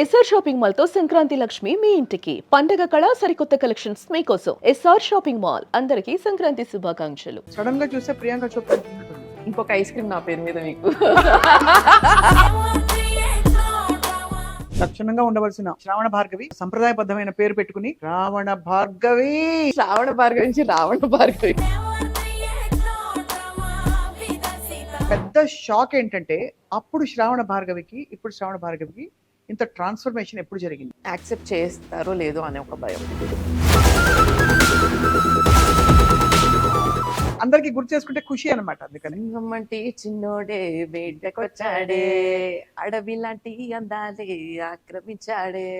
SR shopping mall తో సంక్రాంతి లక్ష్మి మీ ఇంటికి పండగ కళ సరికొత్త కలెక్షన్స్ మీకోసం ఎస్ఆర్ షాపింగ్ మాల్ అందరికీ సంక్రాంతి శుభాకాంక్షలు. సడన్ గా చూస్తే ప్రియాంక చోప్రా ఉంటుంది. ఇంకొక ఐస్ క్రీమ్ నా పేరు మీద మీకు. లక్షణంగా ఉండవలసిన శ్రావణ భార్గవి సంప్రదాయబద్ధమైన పేరు పెట్టుకుని రావణ భార్గవి. శ్రావణ భార్గవి నుంచి రావణ భార్గవి. పెద్ద షాక్ ఏంటంటే అప్పుడు శ్రావణ భార్గవికి ఇప్పుడు శ్రావణ భార్గవికి ఇంత ట్రాన్స్ఫర్మేషన్ ఎప్పుడు జరిగింది? యాక్సెప్ట్ చేస్తారో లేదో అనే ఒక భయం. అందరికి గుర్తు చేసుకుంటే ఖుషి అనమాట. అందుకని సింహమంటి చిన్నోడే వేటకొచ్చాడే, అడవి లాంటి అందాలే ఆక్రమించాడే.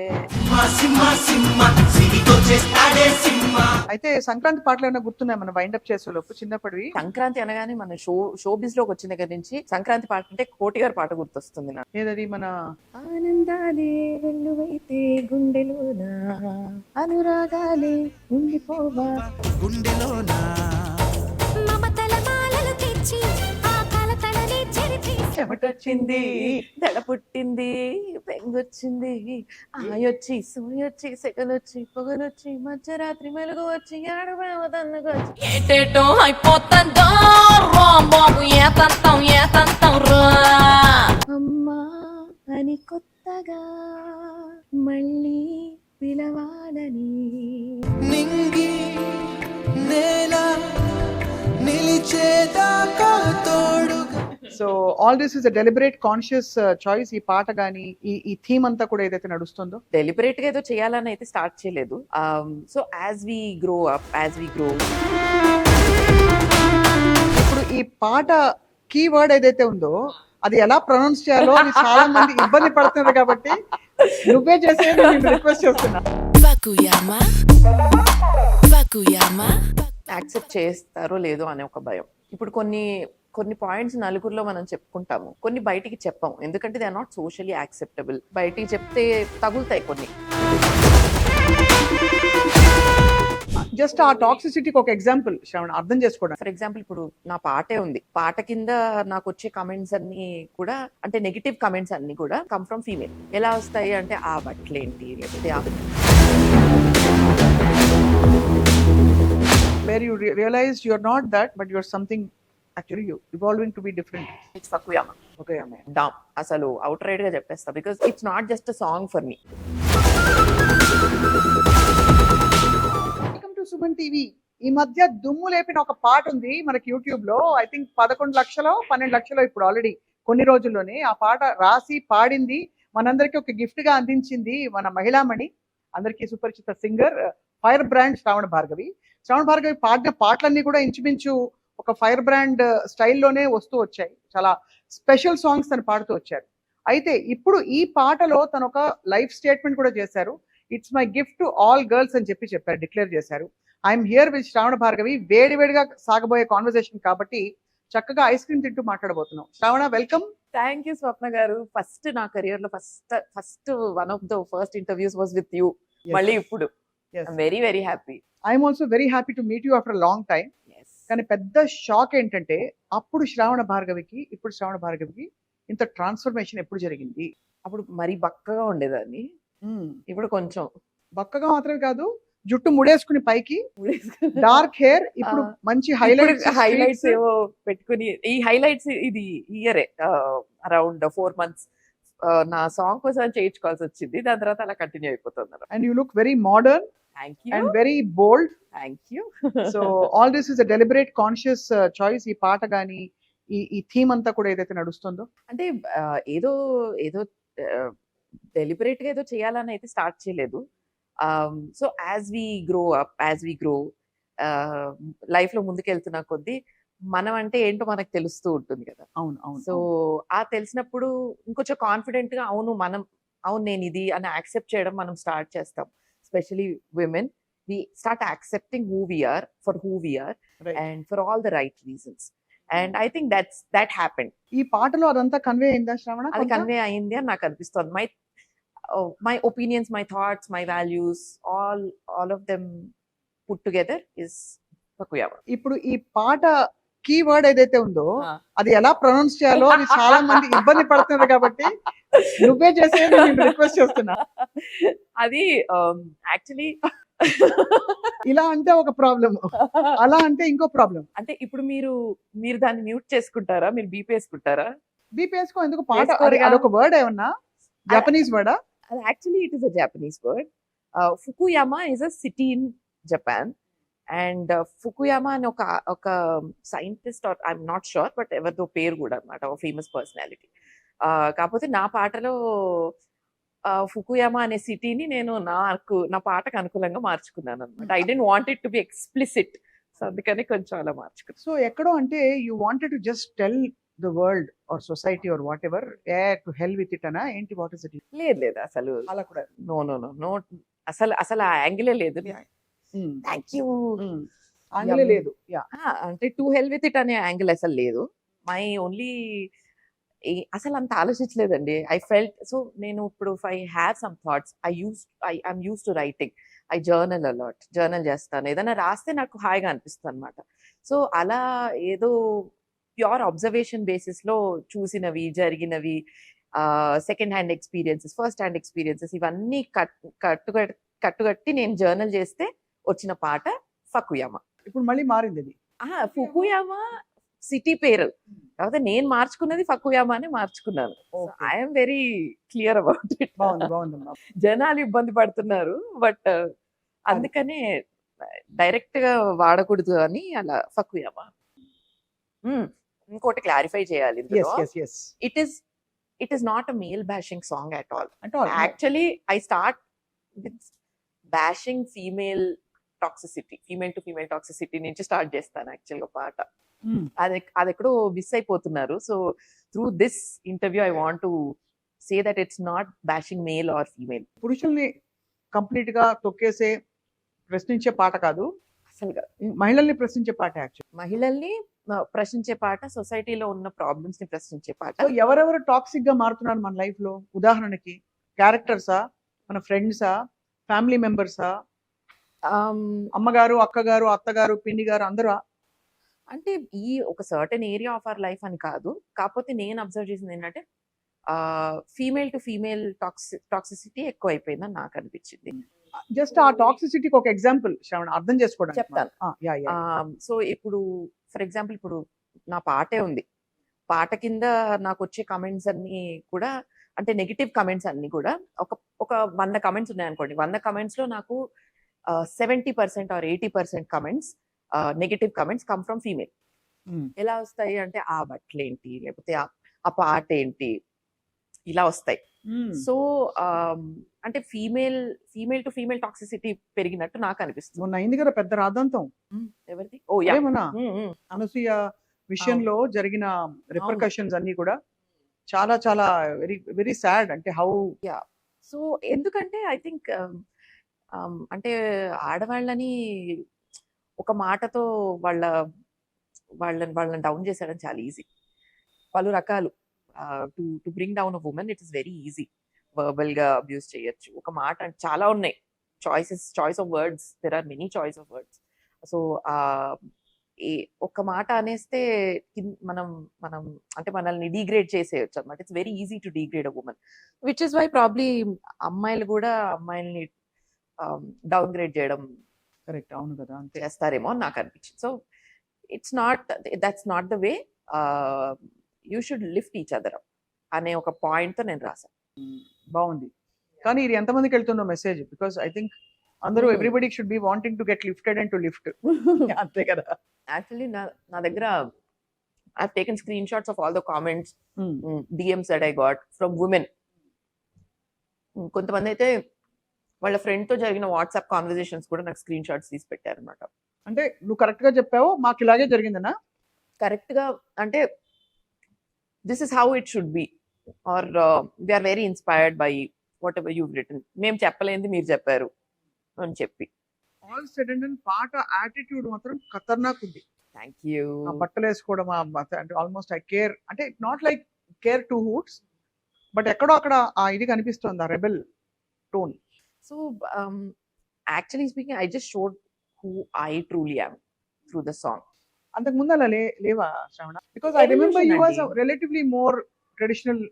అయితే సంక్రాంతి పాటలు ఏమైనా గుర్తున్నాయి మన వైండప్ చేసే లోపు చిన్నప్పటివి? సంక్రాంతి అనగానే మన షోబిజ్ లోకి వచ్చిన దగ్గర నుంచి సంక్రాంతి పాట అంటే కోటి గారి పాట గుర్తొస్తుంది నాకు. ఏదది మన ఆనందాలే వెల్లువైతే గుండెలోన అనురాగాలే ఉండిపోవా గుండెలోనా మమతల మాలలు తెచ్చి ఆ కలతలని చెరిపి చెమటొచ్చింది, దడ పుట్టింది, పెంగొచ్చింది, ఆయొచ్చి సూయొచ్చి సెగలొచ్చి పొగలొచ్చి మధ్యరాత్రి మెలుగు వచ్చి ఆడబోదన్నకొచ్చి ఏటేటో అయిపోతుందో బాబు ఏతంతం రా అమ్మా అని కొత్తగా మళ్ళీ పిలవాలని. నింగి నేల నిలిచేదాకా తోడుగా. So all this is a deliberate conscious choice. ఈ పాట గానీ ఈ థీమ్ అంతా కూడా ఏదైతే నడుస్తుందో డెలిబరేట్ గా ఏదో చేయాలని అయితే స్టార్ట్ చేయలేదు. సో యాజ్ వి గ్రో ఇప్పుడు ఈ పాట కీవర్డ్ ఏదైతే ఉందో అది ఎలా ప్రొనౌన్స్ చేయాలో అని చాలా మంది ఇబ్బంది పడుతున్నారు కాబట్టి నువ్వే చేసే రిక్వెస్ట్ చేస్తున్నా. యాక్సెప్ట్ చేస్తారో లేదో అనే ఒక భయం. ఇప్పుడు కొన్ని పాయింట్స్ నలుగురిలో మనం చెప్పుకుంటాము, కొన్ని బయటికి చెప్పాము, ఎందుకంటే they are not socially acceptable. బయటికి చెప్తే తగులుతాయి కొన్ని. జస్ట్ ఆ టాక్సిసిటీకి ఒక ఎగ్జాంపుల్ శ్రవణ అర్థం చేసుకోవడం. ఫర్ ఎగ్జాంపుల్ ఇప్పుడు నా పాటే ఉంది, పాట కింద నాకు వచ్చే కమెంట్స్ అన్ని కూడా అంటే నెగిటివ్ కమెంట్స్ అన్ని కూడా కమ్ ఫ్రమ్ ఫీమేల్. ఎలా వస్తాయి అంటే ఆ బట్టలేంటి, లేకపోతే where you realize you are not that but you are something actually you evolving to be different. It's Fukuyama. Okay damn అసలు అవుట్ రైట్ గా చెప్పేస్తా, because it's not just a song for me. Welcome to Suman TV. ఈ మధ్య దుమ్ము లేపిన ఒక పాట ఉంది మనకి యూట్యూబ్ లో. ఐ థింక్ 11 లక్షలో 12 లక్షలో ఇప్పుడు ఆల్రెడీ కొన్ని రోజుల్లోనే. ఆ పాట రాసి పాడింది మనందరికి ఒక గిఫ్ట్ గా అందించింది మన మహిళామణి, అందరికీ సుపరిచిత సింగర్ ఫైర్ బ్రాండ్ శ్రావణ భార్గవి. శ్రావణ భార్గవి పాడిన పాటలన్నీ కూడా ఇంచుమించు ఒక ఫైర్ బ్రాండ్ స్టైల్లోనే వస్తూ వచ్చాయి. చాలా స్పెషల్ సాంగ్స్ తను పాడుతూ వచ్చారు. అయితే ఇప్పుడు ఈ పాటలో తను ఒక లైఫ్ స్టేట్మెంట్ కూడా చేశారు. It's my gift to all girls అని చెప్పారు, డిక్లేర్ చేశారు. ఐఎమ్ హియర్ విత్ శ్రావణ భార్గవి. వేడివేడిగా సాగబోయే కాన్వర్సేషన్ కాబట్టి చక్కగా ఐస్ క్రీమ్ తింటూ మాట్లాడబోతున్నాం. శ్రావణ, వెల్కమ్. థ్యాంక్ యూ స్వప్న గారు. ఫస్ట్ నా కెరియర్ లో first one of the first interviews was with you. మళ్ళీ ఇప్పుడు very very happy. I'm also very happy to meet you after long time. కానీ పెద్ద షాక్ ఏంటంటే అప్పుడు శ్రావణ భార్గవికి ఇప్పుడు శ్రావణ భార్గవికి ఇంత ట్రాన్స్ఫర్మేషన్ ఎప్పుడు జరిగింది? అప్పుడు మరీ బక్కగా ఉండేదాన్ని, ఇప్పుడు కొంచెం బక్కగా మాత్రమే కాదు, జుట్టు ముడేసుకుని పైకి డార్క్ హెయిర్, ఇప్పుడు మంచి హైలైట్స్ ఏవో పెట్టుకుని. ఈ హైలైట్స్ ఇది ఇయరే అరౌండ్ 4 months నా సాంగ్ కోసం చేయించుకోవాల్సి వచ్చింది. దాని తర్వాత అలా కంటిన్యూ అయిపోతుంది. And you look very modern thank you and very bold. Thank you. So all this is a deliberate conscious choice. ఈ పాట గానీ ఈ థీమ్ అంతా కూడా ఏదైతే నడుస్తుందో అంటే ఏదో ఏదో డెలిబరేట్ గా ఏదో చేయాలని అయితే స్టార్ట్ చేయలేదు. So as we grow life లో ముందుకెళ్తున్న కొద్దీ మనం అంటే ఏంటో మనకు తెలుస్తూ ఉంటుంది కదా. అవును అవును. సో ఆ తెలిసినప్పుడు ఇంకొంచెం కాన్ఫిడెంట్ గా అవును నేను ఇది అని యాక్సెప్ట్ చేయడం మనం స్టార్ట్ చేస్తాం. Especially women, we start accepting who we are for who we are and for all the right reasons. And I think that happened. ఈ పాటలో అదంతా కన్వే అయిందా శ్రావణ? అది కన్వే అయింది అని నాకు అనిపిస్తుంది. My opinions, my thoughts, my values, all of them put together is Fukuyama. ఇప్పుడు ఈ పాట కీ వర్డ్ ఏదైతే ఉందో ఆ. అది ఎలా ప్రొనౌన్స్ చేయాలో అని చాలా మంది ఇబ్బంది పడుతున్నారు కాబట్టి నువ్వే చేసే నేను రిక్వెస్ట్ చేస్తున్నా. అది యాక్చువల్లీ ఇలా అంటే ఒక ప్రాబ్లం, అలా అంటే ఇంకో ప్రాబ్లం. అంటే ఇప్పుడు మీరు దాన్ని మ్యూట్ చేసుకుంటారా, మీరు బీప్ వేసుకుంటారా? బీప్ వేసుకో, ఎందుకు పాట వేసుకోరుగా. అదొక వర్డ్ ఏమన్నా జపనీస్ వర్డా? అది actually it is a Japanese word. Fukuyama is a city in Japan. And Fukuyama అని ఒక scientist or I'm not sure, but ఎవరిదో పేరు కూడా అనమాట, ఒక ఫేమస్ పర్సనాలిటీ. కాకపోతే నా పాటలో ఫుకుయామా అనే సిటీని నేను నా పాటకు అనుకూలంగా మార్చుకున్నాను అనమాట. I don't want it to be explicit, so అందుకని కొంచెం అలా మార్చుకున్నాను. సో ఎక్కడో అంటే you wanted to just tell the world or society or whatever to hell with it అనా ఏంటి, వాట్ ఇస్ ఇట్? లేదు అసలు అలా కూడా నో నో నో నో, అసలు ఆ యాంగిలే లేదు. Thank you. ఆంగ్లే లేదు. యా, అంటే టు హెల్ విత్ ఇట్ అనే యాంగిల్ అసలు లేదు. మై ఓన్లీ అసలు అంత ఆలోచించలేదండి. ఐ ఫెల్ట్ సో నేను ఇప్పుడు I have some thoughts, I'm use to writing, I journal a lot, journal చేస్తాను. ఏదైనా రాస్తే నాకు హాయిగా అనిపిస్తుంది అనమాట. సో అలా ఏదో ప్యూర్ అబ్జర్వేషన్ బేసిస్ లో చూసినవి, జరిగినవి, second hand experiences, first hand experiences, ఇవన్నీ కట్టుగట్టి నేను జర్నల్ చేస్తే వచ్చిన పాట ఫకుయామా. ఇప్పుడు మళ్ళీ మారింది ఇది. ఫుకుయామా సిటీ పేరు, కాకపోతే నేను మార్చుకున్నది ఫకుయామా అని మార్చుకున్నాను. Okay. I'm very clear about it. బాగుంది బాగుంది. జనాలు ఇబ్బంది పడుతున్నారు, బట్ అందుకనే డైరెక్ట్ గా వాడకూడదు అని అలా ఫకుయామా. ఇంకోటి క్లారిఫై చేయాలి, it is not a male bashing song at all. Actually, I start with bashing female toxicity, female to female toxicity నుంచి స్టార్ట్ చేస్తాను యాక్చువల్గా పాట. అది ఎక్కడో మిస్ అయిపోతున్నారు. So through this interview I want to say that it's not bashing male or female. పురుషుల్ని complete గా తొక్కేసే ప్రశ్నించే పాట కాదు, అసలుగా మహిళల్ని ప్రశ్నించే పాట. యాక్చువల్ మహిళల్ని ప్రశ్నించే పాట, సొసైటీలో ఉన్న ప్రాబ్లమ్స్ ని ప్రశ్నించే పాట. సో ఎవరెవరు టాక్సిక్ గా మారుతున్నారు మన లైఫ్ లో? ఉదాహరణకి క్యారెక్టర్సా, మన ఫ్రెండ్సా, ఫ్యామిలీ మెంబర్సా, అమ్మగారు, అక్కగారు, అత్తగారు, పిన్ని గారు, అందరూ? అంటే ఈ ఒక certain area of our life అని కాదు, కాకపోతే నేను అబ్జర్వ్ చేసింది ఏంటంటే ఫీమేల్ టు ఫీమేల్ టాక్సిసిటీ ఎక్కువ అయిపోయిందని నాకు అనిపించింది. జస్ట్ ఆ టాక్సిసిటీకి ఒక ఎగ్జాంపుల్ శ్రవణ అర్థం చేసుకోవడానికి చెప్తాను. సో ఇప్పుడు ఫర్ ఎగ్జాంపుల్ ఇప్పుడు నా పాటే ఉంది, పాట కింద నాకు వచ్చే కమెంట్స్ అన్ని కూడా అంటే నెగిటివ్ కమెంట్స్ అన్ని కూడా ఒక 100 కమెంట్స్ ఉన్నాయనుకోండి, 100 కమెంట్స్ లో నాకు 70% or 80% comments, negative comments come from female. ఎలా వస్తాయి అంటే ఆ బట్టలు ఏంటి, లేకపోతే ఆ పాట ఏంటి, ఇలా వస్తాయి. సో అంటే ఫీమేల్ టు ఫీమేల్ టాక్సిసిటీ పెరిగినట్టు నాకు అనిపిస్తుంది. మొన్న అయింది కదా పెద్ద రాదంతం, ఎవరిది? ఏమన్నా అనసూయ విషయంలో జరిగిన రిపర్కషన్స్ అన్ని కూడా చాలా చాలా వెరీ వెరీ సాడ్. అంటే హౌ సో ఎందుకంటే ఐ థింక్ అంటే ఆడవాళ్ళని ఒక మాటతో వాళ్ళని డౌన్ చేసేయడం చాలా ఈజీ. పలు రకాలు to bring down a woman it is very easy. Verbal గా అబ్యూస్ చేయొచ్చు. ఒక మాట చాలా ఉన్నాయి, choice of words, there are many choice of words. So ఒక్క మాట అనేస్తే మనం అంటే మనల్ని డీగ్రేడ్ చేసేయచ్చు అనమాట. It's very easy to degrade a woman, which is why probably అమ్మాయిలు కూడా అమ్మాయిల్ని డౌన్ గ్రేడ్ చేయడం కరెక్ట్, అవును కదా, చేస్తారేమో అని నాకు అనిపించింది. So that's not the way, you should lift each other up అనే ఒక పాయింట్ తో నేను రాశాను. బాగుంది. కానీ ఇది ఎంతమందికి వెళ్తుందో మెసేజ్? బికాస్ ఐ థింక్ అందరూ everybody should be wanting to get lifted and to lift. అంతే కదా. యాక్చువల్లీ నా దగ్గర I have taken screen shots of all the comments, DMs that I got from women. కొంతమంది అయితే వాళ్ళ ఫ్రెండ్ తో జరిగిన వాట్సాప్ కాన్వర్సేషన్స్ కూడా నాకు స్క్రీన్ షాట్స్ తీసి పెట్టారు అనమాట. అంటే నువ్వు కరెక్ట్ గా చెప్పావు, మాకు ఇలాగే జరిగిందనా? కరెక్ట్ గా అంటే this is how it should be, are they are very inspired by whatever you written. మేము చెప్పలేంది మీరు చెప్పారు అని చెప్పి. ఆల్ సెడ్ అండ్ డన్ పాట యాటిట్యూడ్ మాత్రం ఖతర్నాక్ ఉంది. Thank you. బట్టలు వేసుకోవడం అంటే ఆల్మోస్ట్ ఐ కేర్, అంటే not like care two hoots, but ఎక్కడో అక్కడ ఆ ఇది కనిపిస్తుంది, ఆ rebel tone. So actually speaking, I just showed who I truly am through the song. అంతకు ముందు అలా లేవా శ్రవణ? Because I remember you was relatively more traditional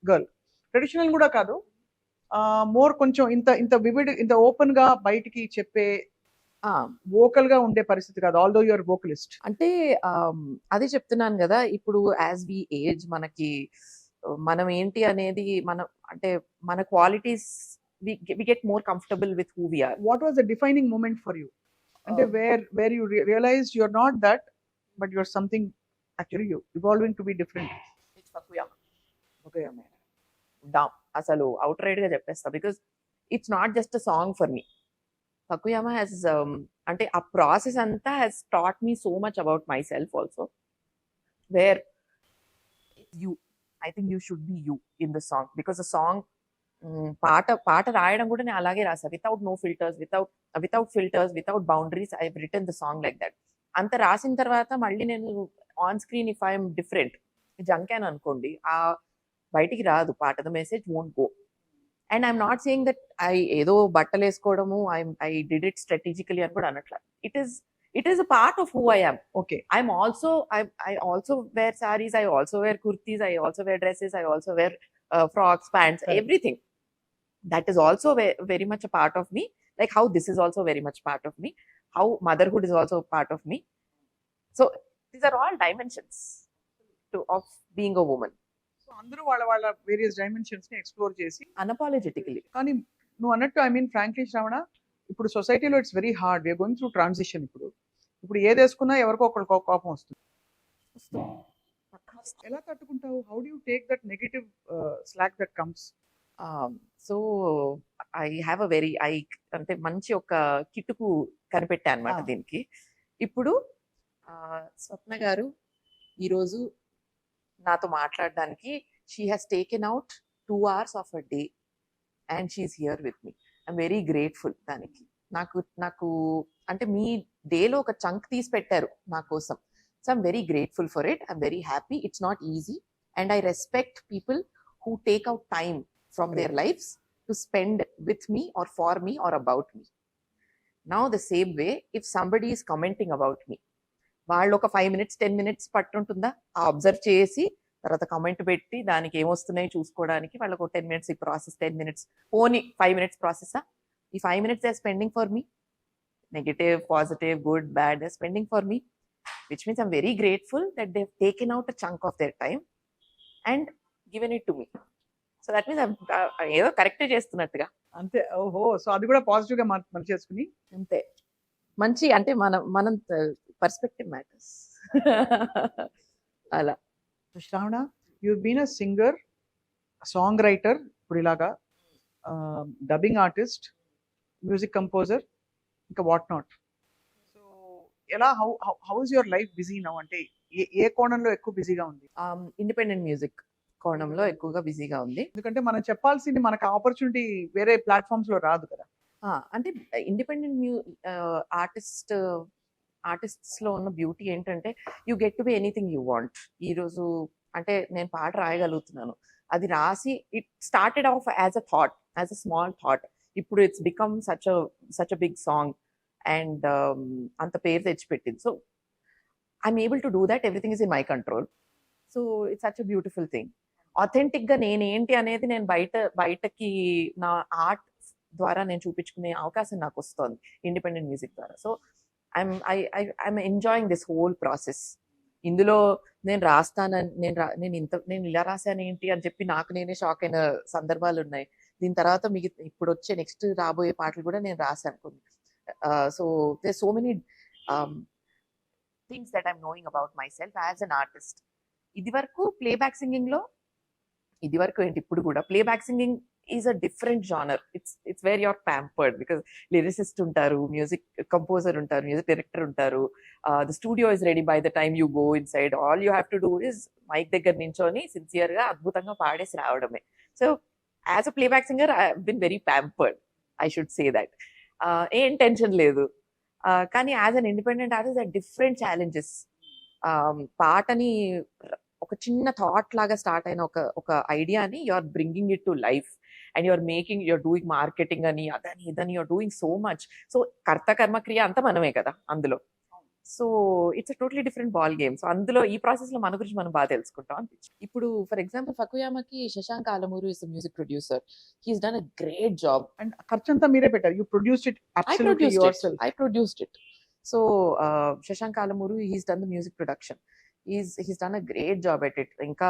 girl. Traditional కూడా కాదు, మోర్ కొంచెం ఇంత ఇంత వివిడ్, ఇంత ఓపెన్ గా బయటికి చెప్పే వోకల్ గా ఉండే పరిస్థితి కాదు, ఆల్దో యువర్ వోకలిస్ట్. అంటే అదే చెప్తున్నాను కదా, ఇప్పుడు యాజ్ వి ఏజ్ మనకి మనం ఏంటి అనేది మనం అంటే మన qualities we get more comfortable with who we are. What was the defining moment for you? అంటే where you realized you're not that but you're something actually you evolving to be different. Okay, damn అసలు outright గా చెప్పేస్తా, because it's not just a song for me. Takuyama has అంటే ఆ process అంతా has taught me so much about myself also, where you I think you should be you in the song, because the song పాట రాయడం కూడా నేను అలాగే రాసా, without no filters, without filters, without boundaries. I have written the song like that. అంత రాసిన తర్వాత మళ్ళీ నేను on screen if I'm different జంకాన్ అనుకోండి, ఆ బయటికి రాదు పాట, the message won't go. And I'm not saying that ఏదో బట్టలు వేసుకోవడము ఐ డిడ్ ఇట్ స్ట్రాటజికలీ అని కూడా అనట్లా. It is a part of who I am. Okay, I also wear sarees, I also wear kurtis, I also wear dresses, I also wear frocks, pants, Correct. everything. That is also very much a part of me. Like how this is also very much part of me. How motherhood is also a part of me. So these are all dimensions of being a woman. So అందరూ వాళ్ళ various dimensions ని explore చేసి, Unapologetically. కానీ నువ్వు అన్నట్టు I mean frankly Shravana, ఇప్పుడు సొసైటీలో it's very hard, we're going through transition. ఇప్పుడు ఏది వేసుకున్నా ఎవరికో ఒకరికి కోపం వస్తుంది. ఎలా తట్టుకుంటావు? How do you take that negative slack that comes? So I have a very అంటే మంచి ఒక కిటుకు కనిపెట్టా అనమాట Ah. దీనికి. ఇప్పుడు స్వప్న గారు ఈరోజు నాతో మాట్లాడడానికి she has taken out 2 hours of a day and she's here with me. I'm very grateful దానికి. నాకు అంటే మీ డేలో ఒక చంక్ తీసి పెట్టారు నా కోసం. So I'm very grateful for it. I'm very happy. It's not easy and I respect people who take out time from their lives to spend with me or for me or about me. Now the same way, if somebody is commenting about me, వాళ్ళు ఒక 5 minutes 10 minutes పట్టుంటుందా ఆ observe చేసి తర్వాత comment పెట్టి దానికి ఏమొస్తున్నాయి చూసుకోవడానికి వాళ్ళకు 10 minutes ఈ process, 10 minutes only 5 minutes process. ఈ 5 minutes they are spending for me, negative, positive, good, bad, they are spending for me, which means I'm very grateful that they have taken out a chunk of their time and given it to me. So that means ఏదో correct చేస్తున్నట్టుగా అంతే. ఓహో, so అది కూడా positive గా మనం చేసుకుని అంతే. మంచి అంటే మనం పర్స్పెక్టివ్ మ్యాటర్స్ అలా. Shravana, you been a singer, songwriter, ఇప్పుడు ఇలాగా డబ్బింగ్ ఆర్టిస్ట్, మ్యూజిక్ కంపోజర్, ఇంకా వాట్ నాట్. సో ఎలా how is your life busy now? అంటే ఏ కోణంలో ఎక్కువ బిజీగా ఉంది? ఇండిపెండెంట్ మ్యూజిక్ కోణంలో ఎక్కువగా బిజీగా ఉంది. ఎందుకంటే మనం చెప్పాల్సింది మనకు ఆపర్చునిటీ వేరే ప్లాట్ఫామ్స్ లో రాదు కదా. అంటే ఇండిపెండెంట్ ఆర్టిస్ట్స్ లో ఉన్న బ్యూటీ ఏంటంటే you get to be anything you want. ఈరోజు అంటే నేను పాట రాయగలుగుతున్నాను, అది రాసి it started off as a thought, as a small thought. ఇప్పుడు it's become such a big song and అంత పేరు తెచ్చిపెట్టింది. So I'm able to do that, everything is in my control. So it's such a beautiful thing. Authentic గా నేనేంటి అనేది నేను బయటకి నా ఆర్ట్ ద్వారా నేను చూపించుకునే అవకాశం నాకు వస్తుంది ఇండిపెండెంట్ మ్యూజిక్ ద్వారా. So I'm enjoying this whole process. ఇందులో నేను రాస్తానని నేను ఇలా రాశాను ఏంటి అని చెప్పి నాకు నేనే షాక్ అయిన సందర్భాలు ఉన్నాయి. దీని తర్వాత ఇప్పుడు వచ్చే నెక్స్ట్ రాబోయే పాటలు కూడా నేను రాశాను కొన్ని. So there so many things that I'm knowing about myself as an artist. ఇది వరకు ప్లేబ్యాక్ సింగింగ్ లో ఏంటి ఇప్పుడు కూడా playback singing is a different genre. It's where you're pampered because lyricist ఉంటారు, మ్యూజిక్ కంపోజర్ ఉంటారు, మ్యూజిక్ డైరెక్టర్ ఉంటారు. The studio is ready by the time you go inside. All you have to do is mic దగ్గర నించొని sincere గా అద్భుతంగా పాడేసి రావడమే. So as a playback singer I been very pampered, I should say that. ఏం tension లేదు. కానీ as an independent artist different challenges. పాటని ఒక చిన్న థాట్ లాగా స్టార్ట్ అయిన ఒక ఐడియాని you are bringing it to life and you're doing marketing అని అదని ఇదని you're doing so much. So కర్త కర్మ క్రియ అంతా మనమే కదా అందులో. So it's a totally different ball game. So అందులో ఈ ప్రాసెస్ లో మన గురించి మనం బాగా తెలుసుకుంటాం అనిపించింది. ఇప్పుడు ఫర్ ఎగ్జాంపుల్ ఫకుయామాకి Shashank Alamuru is music producer. He's done a great job. And ఖర్చంతా మీరే పెట్టారు. You produced it absolutely yourself. I produced it. So Shashank Alamuru, he's done the music production. He's done a great job at it. ఇంకా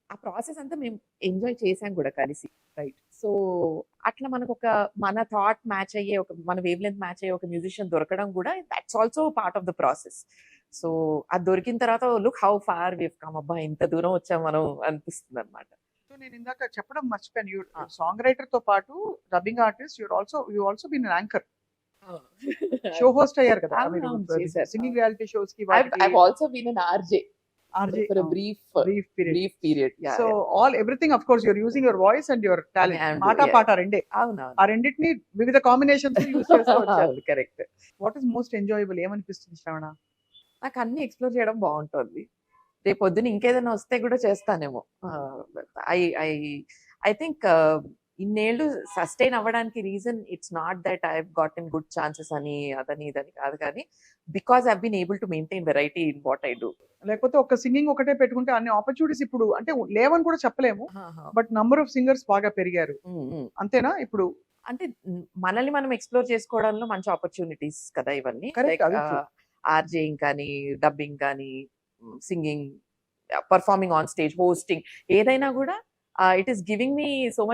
ఆ process అంతా మేము enjoy చేసాం కూడా కలిసి. రైట్. సో అట్లా మనకు ఒక మన థాట్ మ్యాచ్ అయ్యే ఒక మన వేవ్ లెంత్ మ్యాచ్ అయ్యే ఒక మ్యూజిషియన్ దొరకడం కూడా that's also part of the process. So అది దొరికిన తర్వాత look how far we've come, అబ్బా ఇంత దూరం వచ్చాం మనం అనిపిస్తుంది అనమాట. సో నేను ఇందాక చెప్పడం మర్చిపోయాను, యూ సాంగ్ రైటర్ తో పాటు dubbing artist, you also been an anchor, show host అయ్యారు కదా అవును, చేశారు. సింగింగ్ రియాలిటీ షోస్ కి. I've also been an RJ for a brief period. Yeah. So all everything of course you're using your voice and your talent. And మాట yeah. పాట రెండే, అవునవును. ఆ రెండింటిని వివిధ కాంబినేషన్స్ యూజ్ చేసుకోవచ్చు. Correct. What is most enjoyable ఏమనిపిస్తుంది శ్రవణ? నాకు అన్ని ఎక్స్ప్లోర్ చేయడం బాగుంటుంది. రేపు పొద్దున ఇంకేదైనా వస్తే కూడా చేస్తానేమో. ఐ థింక్ ఇన్నేళ్ళు సస్టైన్ అవ్వడానికి reason it's not that I got in good chances అని అదని ఇదని కాదు, కానీ because I been able to maintain variety in what I do. లేకపోతే ఒక సింగింగ్ ఒకటే పెట్టుకుంటే అన్ని ఆపర్చునిటీస్ ఇప్పుడు అంటే లేవని కూడా చెప్పలేము, బట్ నంబర్ ఆఫ్ సింగర్స్ బాగా పెరిగారు, అంతేనా? ఇప్పుడు అంటే మనల్ని మనం ఎక్స్ప్లోర్ చేసుకోవడంలో మంచి ఆపర్చునిటీస్ కదా ఇవన్నీ. Correct, అది true. ఆర్జేయింగ్ కానీ, డబ్బింగ్ కానీ, singing, performing on stage, hosting, ఏదైనా కూడా it is giving me so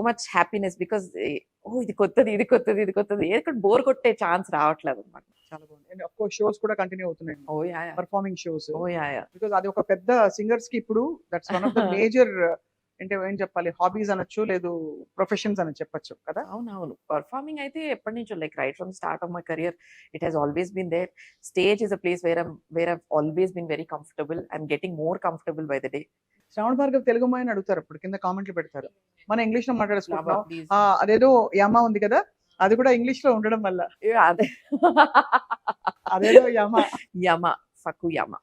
much happiness because ఇది కొత్తది ఏక్కడ బోర్ కొట్టే ఛాన్స్ రావట్లేదు అనమాట. చాలా బాగుంది. అండ్ ఆఫ్ కోర్స్ షోస్ కూడా కంటిన్యూ అవుతున్నాయి, oh yeah performing shows. Oh yeah because అది ఒక పెద్ద సింగర్స్ కి ఇప్పుడు that's one of the major అంటే ఏం చెప్పాలి, హాబీస్ అనొచ్చు, లేదు ప్రొఫెషన్స్ అని చెప్పొచ్చు కదా. అవునవును. పర్ఫార్మింగ్ అయితే ఎప్పటి నుంచో, like right from start of my career it has always been there. Stage is a place where I've always been very comfortable. I'm getting more comfortable by the day. Shravana Bhargav Telugu అమ్మాయిని అడుగుతారు, ఇప్పుడు కింద కామెంట్లు పెడతారు, మన ఇంగ్లీష్ లో మాట్లాడేసుకుంటున్నాం. Please. అదేదో యమ ఉంది కదా, అది కూడా ఇంగ్లీష్ లో ఉండడం వల్ల అదే అదేదో యమ యమ, ఫకుయామ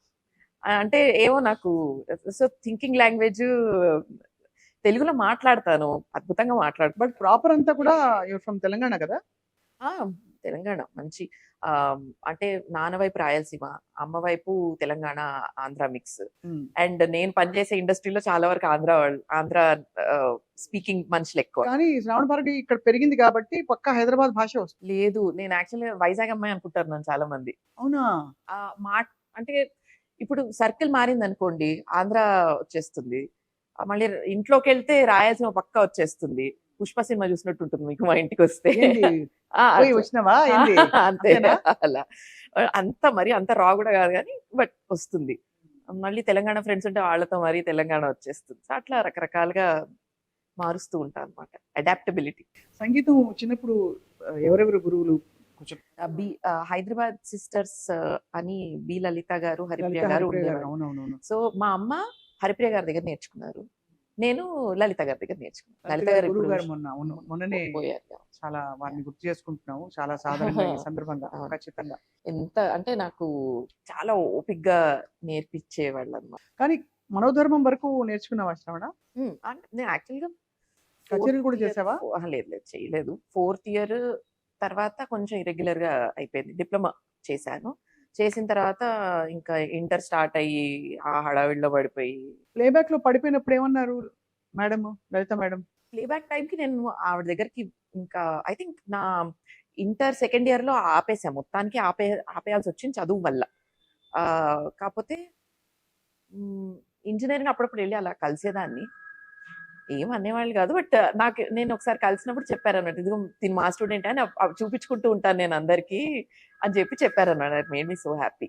అంటే ఏమో నాకు సో థింకింగ్ లాంగ్వేజ్ తెలుగులో మాట్లాడతాను, అద్భుతంగా మాట్లాడతాను. బట్ ప్రాపర్ అంతా కూడా ఫ్రమ్ తెలంగాణ కదా. తెలంగాణ మంచి అంటే నాన్న వైపు రాయలసీమ, అమ్మ వైపు తెలంగాణ ఆంధ్ర మిక్స్. అండ్ నేను పనిచేసే ఇండస్ట్రీలో చాలా వరకు ఆంధ్ర స్పీకింగ్ మనుషులు ఎక్కువ. కానీ శ్రావణ భారతి ఇక్కడ పెరిగింది కాబట్టి పక్కా హైదరాబాద్ భాష వస్తుంది. లేదు, నేను యాక్చువల్లీ వైజాగ్ అమ్మాయి అనుకుంటారు నన్ను చాలా మంది. అవునా? అంటే ఇప్పుడు సర్కిల్ మారింది అనుకోండి, ఆంధ్ర వచ్చేస్తుంది. మళ్ళీ ఇంట్లోకి వెళ్తే రాయలసీమ పక్కా వచ్చేస్తుంది. పుష్ప సినిమా చూసినట్టు ఉంటుంది మీకు మా ఇంటికి వస్తే. వచ్చినావా? అంతే, అలా అంత మరి అంత రా కూడా కాదు కానీ బట్ వస్తుంది. మళ్ళీ తెలంగాణ ఫ్రెండ్స్ ఉంటే వాళ్ళతో మరి తెలంగాణ వచ్చేస్తుంది. సో అట్లా రకరకాలుగా మారుస్తూ ఉంటాను అనమాట. అడాప్టబిలిటీ. సంగీతం చిన్నప్పుడు ఎవరెవరు గురువులు? కొంచెం హైదరాబాద్ సిస్టర్స్ అని బి లలిత గారు, హరిప్రియ గారు ఉండేవారు. అవునవును. సో మా అమ్మ హరిప్రియ గారి దగ్గర నేర్చుకున్నారు, నేను లలిత గారి దగ్గర నేర్చుకున్నాను. లలిత గారు గురువు గారు మొన్ననే పోయారు. చాలా వారిని గుర్తు చేసుకుంటున్నాము చాలా సాధారణంగా ఈ సందర్భంగా. ఖచ్చితంగా ఎంత అంటే నాకు చాలా ఓపిగ్గా నేర్పించేవాళ్ళు అన్నమాట. కానీ మనోధర్మం వరకు నేర్చుకున్నావా శ్రవణ? అంటే నేను యాక్చువల్గా కచేరీలు కూడా చేసావా? లేదు చేయలేదు. 4th ఇయర్ తర్వాత కొంచెం ఇరెగ్యులర్ గా అయిపోయింది. డిప్లొమా చేశాను. చేసిన తర్వాత ఇంకా ఇంటర్ స్టార్ట్ అయ్యి ఆ హడావిడిలో పడిపోయి. ప్లేబ్యాక్ లో పడిపోయినప్పుడు ఏమన్నారు మేడం, లలిత మేడం? ప్లేబ్యాక్ టైంకి నేను ఆవిడ దగ్గరికి ఇంకా ఐ థింక్ నా ఇంటర్ 2nd ఇయర్ లో ఆపేసాను, మొత్తానికి ఆపేయాల్సి వచ్చింది చదువు వల్ల. కాకపోతే ఇంజనీరింగ్ అప్పుడప్పుడు వెళ్ళి అలా కలిసేదాన్ని, ఏం అనేవాళ్ళు కాదు. బట్ నేను ఒకసారి కలిసినప్పుడు చెప్పారన్నట్టు, ఇదిగో తిని మా స్టూడెంట్ అని చూపించుకుంటూ ఉంటాను నేను అందరికి అని చెప్పారన్నమాట. It made me so happy.